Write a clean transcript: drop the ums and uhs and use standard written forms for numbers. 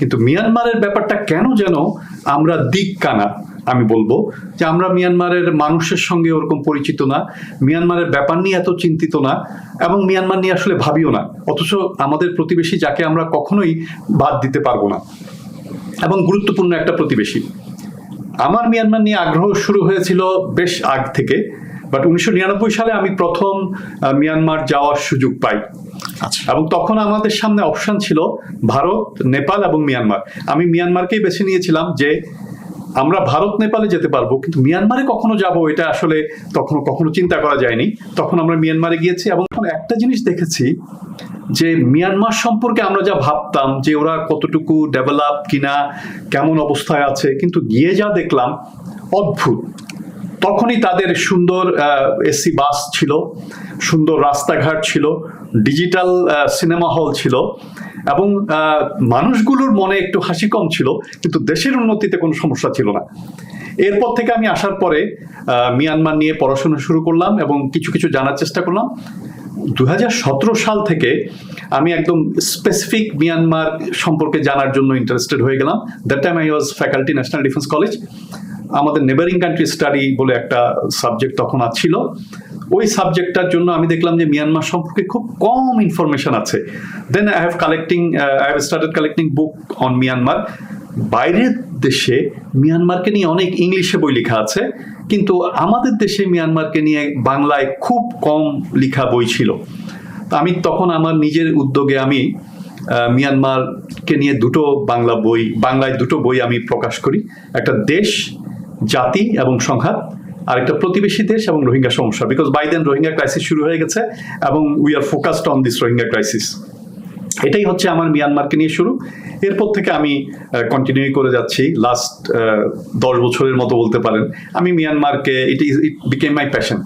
কিন্তু মিয়ানমারের ব্যাপারটা কেন যেন আমরা দিক কানা, আমি বলবো যে আমরা মিয়ানমারের মানুষের সঙ্গে ওরকম পরিচিত না, মিয়ানমারের ব্যাপার নিয়ে এত চিন্তিত না, এবং মিয়ানমার নিয়ে আসলে ভাবিও না। অথচ আমাদের প্রতিবেশী, যাকে আমরা কখনোই বাদ দিতে পারবো না এবং গুরুত্বপূর্ণ একটা প্রতিবেশী। আমার মিয়ানমার নিয়ে আগ্রহ শুরু হয়েছিল বেশ আগ থেকে, বাট 1999 সালে আমি প্রথম মিয়ানমার যাওয়ার সুযোগ পাই। এবং তখন আমাদের সামনে অপশন ছিল ভারত, নেপাল এবং মিয়ানমার। আমি মিয়ানমারকেই বেছে নিয়েছিলাম যে আমরা ভারত নেপালে যেতে পারবো, কিন্তু মিয়ানমারে কখনো যাব এটা আসলে কখনো চিন্তা করা যায়নি। তখন আমরা মিয়ানমারে গিয়েছি এবং একটা জিনিস দেখেছি যে মিয়ানমার সম্পর্কে আমরা যা ভাবতাম যে ওরা কতটুকু ডেভেলপ কিনা, কেমন অবস্থায় আছে, কিন্তু গিয়ে যা দেখলাম অদ্ভুত। তখনই তাদের সুন্দর এসি বাস ছিল, সুন্দর রাস্তাঘাট ছিল, ডিজিটাল সিনেমা হল ছিল, এবং মানুষগুলোর মনে একটু হাসি কম ছিল, কিন্তু দেশের উন্নতিতে কোনো সমস্যা ছিল না। এরপর থেকে আমি আসার পরে মিয়ানমার নিয়ে পড়াশোনা শুরু করলাম এবং কিছু কিছু জানার চেষ্টা করলাম। 2017 সাল থেকে আমি একদম স্পেসিফিক মিয়ানমার সম্পর্কে জানার জন্য ইন্টারেস্টেড হয়ে গেলাম। That time I was faculty, national defence college. আমাদের নেবারিং কান্ট্রি স্টাডি বলে একটা সাবজেক্ট তখন ছিল। ওই সাবজেক্টটার জন্য আমি দেখলাম যে মিয়ানমার সম্পর্কে খুব কম ইনফরমেশন আছে। Then I have started collecting book on Myanmar. বাইরের দেশে মিয়ানমারকে নিয়ে অনেক ইংলিশে বই লেখা আছে, কিন্তু আমাদের দেশে মিয়ানমারকে নিয়ে বাংলায় খুব কম লেখা বই ছিল। আমি তখন আমার নিজের উদ্যোগে আমি মিয়ানমারকে নিয়ে বাংলায় দুটো বই আমি প্রকাশ করি। একটা দেশ, জাতি এবং সংঘাত, আর একটা প্রতিবেশী দেশ এবং রোহিঙ্গা সমস্যা। Because by then Rohingya crisis শুরু হয়ে গেছে এবং we are focused on this Rohingya crisis. এটাই হচ্ছে আমার মিয়ানমারকে নিয়ে শুরু। এরপর থেকে আমি কন্টিনিউ করে যাচ্ছি লাস্ট 10 বছরের মতো বলতে পারেন। আমি মিয়ানমারকে, ইট বিকেম মাই প্যাশন।